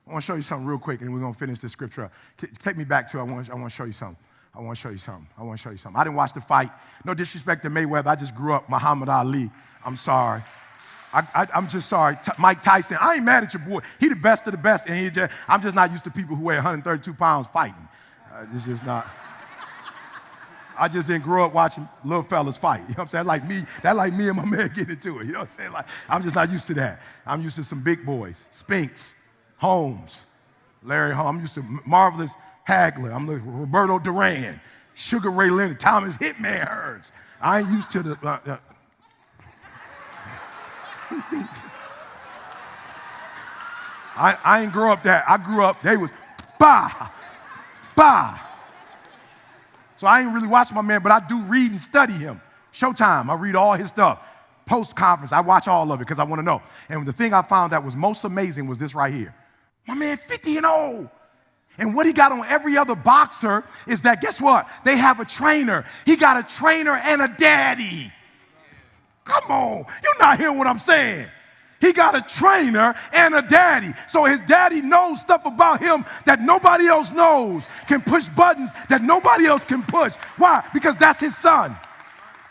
I want to show you something real quick, and we're going to finish this scripture up. Take me back to it. I want to show you something. I want to show you something. I didn't watch the fight. No disrespect to Mayweather. I just grew up Muhammad Ali. I'm sorry. I'm just sorry. Mike Tyson, I ain't mad at your boy. He the best of the best, and I'm just not used to people who weigh 132 pounds fighting. It's just not. I just didn't grow up watching little fellas fight. You know what I'm saying? That like me and my man getting into it. You know what I'm saying? Like, I'm just not used to that. I'm used to some big boys. Spinks, Holmes, Larry Holmes. I'm used to Marvelous Hagler. I'm Roberto Duran, Sugar Ray Leonard, Thomas Hitman Hearns. I ain't used to the... I ain't grow up that. I grew up, they was bah. So I ain't really watch my man, but I do read and study him. Showtime, I read all his stuff. Post-conference, I watch all of it because I want to know. And the thing I found that was most amazing was this right here. My man 50-0. And what he got on every other boxer is that, guess what? They have a trainer. He got a trainer and a daddy. Come on, you're not hearing what I'm saying. He got a trainer and a daddy. So his daddy knows stuff about him that nobody else knows, can push buttons that nobody else can push. Why? Because that's his son.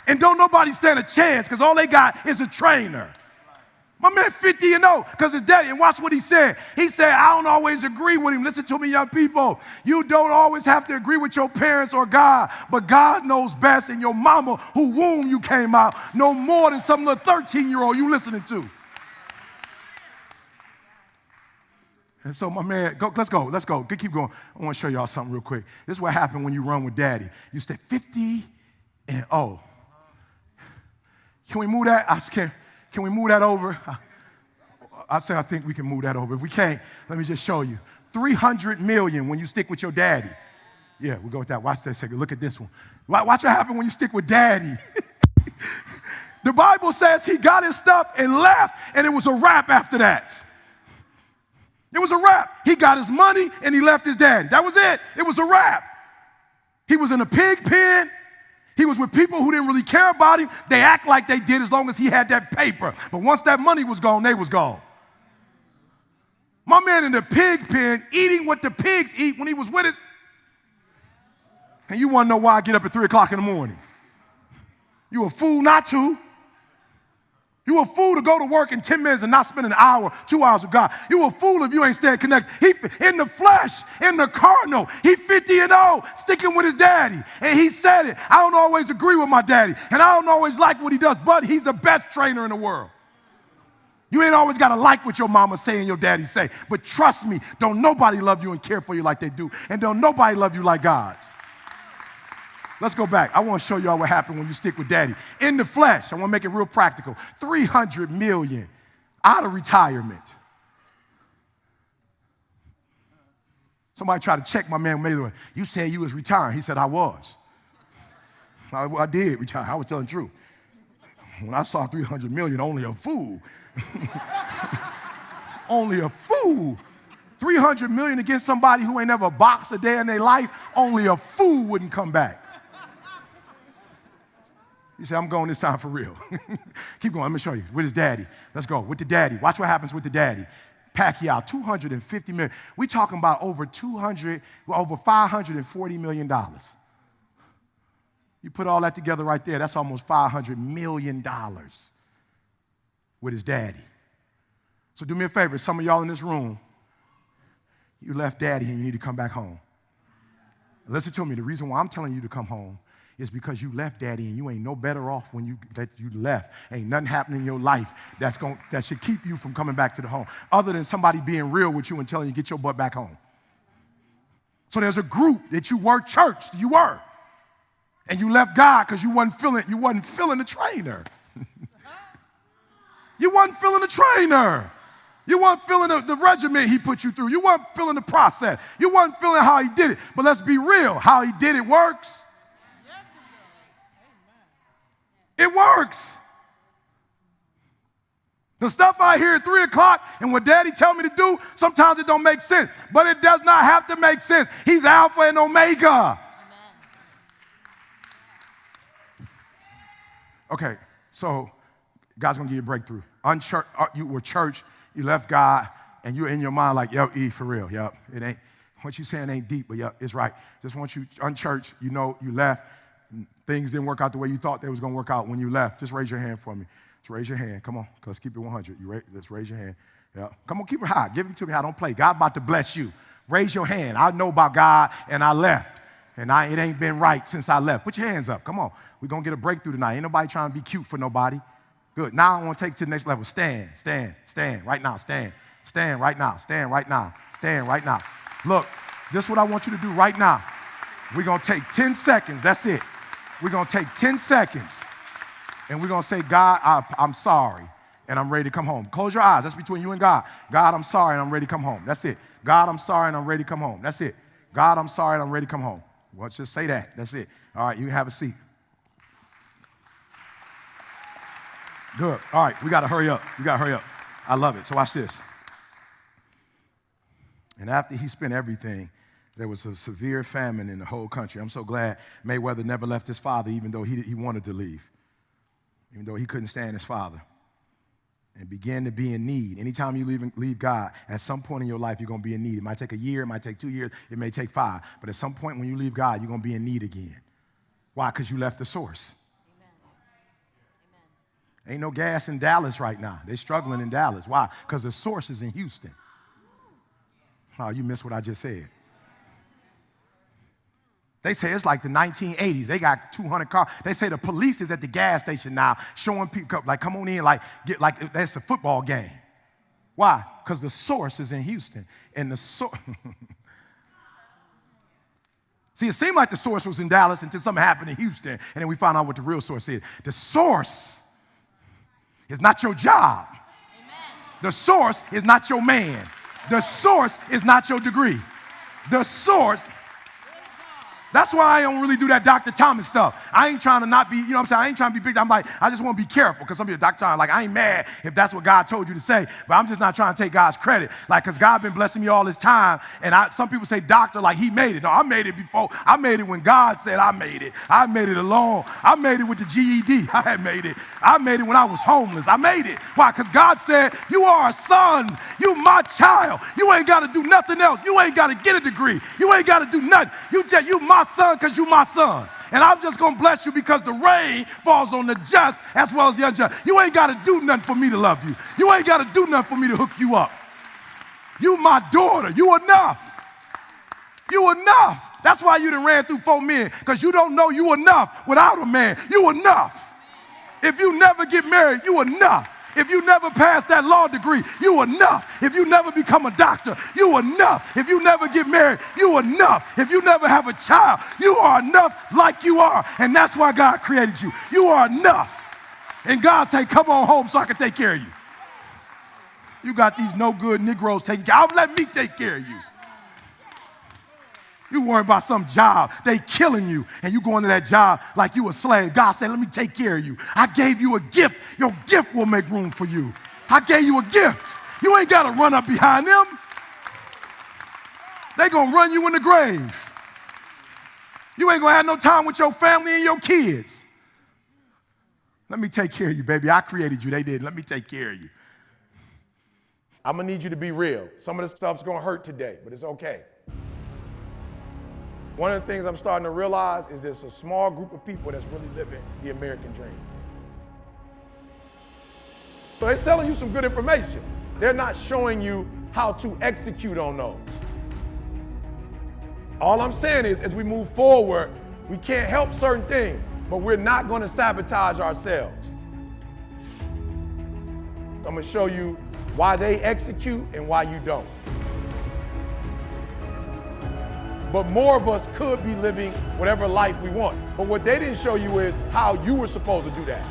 And don't nobody stand a chance because all they got is a trainer. My man 50-0 because his daddy, and watch what he said. He said, I don't always agree with him. Listen to me, young people. You don't always have to agree with your parents or God, but God knows best, and your mama, who womb you came out, know more than some little 13-year-old you listening to. And so, my man, let's go. Keep going. I want to show y'all something real quick. This is what happened when you run with daddy. You stay 50-0. Can we move that? Can we move that over? I think we can move that over. If we can't, let me just show you. 300 million when you stick with your daddy. Yeah, we'll go with that. Watch that a second. Look at this one. Watch what happens when you stick with daddy. The Bible says he got his stuff and left, and it was a wrap after that. It was a wrap. He got his money, and he left his daddy. That was it. It was a wrap. He was in a pig pen. He was with people who didn't really care about him. They act like they did as long as he had that paper. But once that money was gone, they was gone. My man in the pig pen eating what the pigs eat when he was with us. And you want to know why I get up at 3 o'clock in the morning. You a fool not to. You a fool to go to work in 10 minutes and not spend an hour, 2 hours with God. You a fool if you ain't staying connected. He in the flesh, in the carnal. He 50-0, sticking with his daddy. And he said it. I don't always agree with my daddy, and I don't always like what he does, but he's the best trainer in the world. You ain't always got to like what your mama say and your daddy say, but trust me, don't nobody love you and care for you like they do, and don't nobody love you like God. Let's go back. I want to show y'all what happened when you stick with daddy. In the flesh, I want to make it real practical. 300 million out of retirement. Somebody tried to check my man Mayweather. You said you was retiring. He said, I was. I did retire. I was telling the truth. When I saw 300 million, only a fool. Only a fool. 300 million against somebody who ain't never boxed a day in their life, only a fool wouldn't come back. You say, I'm going this time for real. Keep going. Let me show you. With his daddy. Let's go. With the daddy. Watch what happens with the daddy. Pacquiao, 250 million. We're talking about over $540 million. You put all that together right there, that's almost $500 million with his daddy. So do me a favor, some of y'all in this room, you left daddy and you need to come back home. Listen to me, the reason why I'm telling you to come home is because you left daddy and you ain't no better off when you left. Ain't nothing happening in your life that should keep you from coming back to the home, other than somebody being real with you and telling you get your butt back home. So there's a group that you were churched, you were, and you left God because you wasn't feeling the trainer. You wasn't feeling the trainer. You weren't feeling the regimen he put you through. You weren't feeling the process. You weren't feeling how he did it. But let's be real, how he did it works. It works. The stuff I hear at 3 o'clock and what daddy tell me to do, sometimes it don't make sense. But it does not have to make sense. He's Alpha and Omega. Amen. Okay, so God's going to give you a breakthrough. You were church, you left God, And you're in your mind like, yo, E, for real, yep. It ain't, what you saying ain't deep, but yep, it's right. Just want you unchurched, you know, you left. Things didn't work out the way you thought they was going to work out when you left. Just raise your hand for me. Just raise your hand. Come on, let's keep it 100. Let's raise your hand. Yeah. Come on, keep it high. Give it to me. I don't play. God about to bless you. Raise your hand. I know about God, and I left. And it ain't been right since I left. Put your hands up. Come on. We're going to get a breakthrough tonight. Ain't nobody trying to be cute for nobody. Good. Now I want to take it to the next level. Stand right now. Stand right now. Stand right now. Stand right now. Look, this is what I want you to do right now. We're going to take 10 seconds. That's it. We're going to take 10 seconds. And we're going to say, God, I'm sorry, and I'm ready to come home. Close your eyes. That's between you and God. God, I'm sorry, and I'm ready to come home. That's it. God, I'm sorry, and I'm ready to come home. That's it. God, I'm sorry, and I'm ready to come home. Well, just say that. That's it. All right, you can have a seat. Good. All right, we got to hurry up. I love it. So watch this. And after he spent everything, there was a severe famine in the whole country. I'm so glad Mayweather never left his father, even though he wanted to leave, even though he couldn't stand his father, and began to be in need. Anytime you leave God, at some point in your life, you're going to be in need. It might take a year, it might take 2 years, it may take 5. But at some point when you leave God, you're going to be in need again. Why? Because you left the source. Amen. Ain't no gas in Dallas right now. They're struggling in Dallas. Why? Because the source is in Houston. Oh, you missed what I just said. They say it's like the 1980s. They got 200 cars. They say the police is at the gas station now showing people, like, come on in, like that's a football game. Why? Because the source is in Houston. And the source... See, it seemed like the source was in Dallas until something happened in Houston, and then we found out what the real source is. The source is not your job. Amen. The source is not your man. The source is not your degree. The source... That's why I don't really do that Dr. Thomas stuff. I ain't trying to not be, you know what I'm saying? I ain't trying to be big. I'm like, I just want to be careful because some of you Dr. Thomas, like, I ain't mad if that's what God told you to say, but I'm just not trying to take God's credit. Like, because God been blessing me all this time, and some people say doctor like he made it. No, I made it before. I made it when God said I made it. I made it alone. I made it with the GED. I had made it. I made it when I was homeless. I made it. Why? Because God said, you are a son. You my child. You ain't got to do nothing else. You ain't got to get a degree. You ain't got to do nothing. You my son because you my son. And I'm just going to bless you because the rain falls on the just as well as the unjust. You ain't got to do nothing for me to love you. You ain't got to do nothing for me to hook you up. You my daughter. You enough. You enough. That's why you done ran through 4 men, because you don't know you enough without a man. You enough. If you never get married, you enough. If you never pass that law degree, you enough. If you never become a doctor, you enough. If you never get married, you enough. If you never have a child, you are enough like you are. And that's why God created you. You are enough. And God say, come on home so I can take care of you. You got these no good Negroes taking care of you. Let me take care of you. You worry about some job. They killing you, and you go into that job like you a slave. God said, let me take care of you. I gave you a gift. Your gift will make room for you. I gave you a gift. You ain't got to run up behind them. They going to run you in the grave. You ain't going to have no time with your family and your kids. Let me take care of you, baby. I created you. They did. Let me take care of you. I'm going to need you to be real. Some of this stuff's going to hurt today, but it's okay. One of the things I'm starting to realize is there's a small group of people that's really living the American dream. So they're selling you some good information. They're not showing you how to execute on those. All I'm saying is, as we move forward, we can't help certain things, but we're not going to sabotage ourselves. I'm going to show you why they execute and why you don't. But more of us could be living whatever life we want. But what they didn't show you is how you were supposed to do that.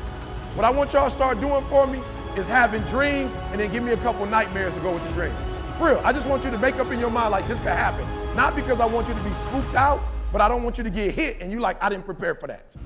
What I want y'all to start doing for me is having dreams and then give me a couple nightmares to go with the dreams. For real, I just want you to make up in your mind like this could happen. Not because I want you to be spooked out, but I don't want you to get hit and you like, I didn't prepare for that.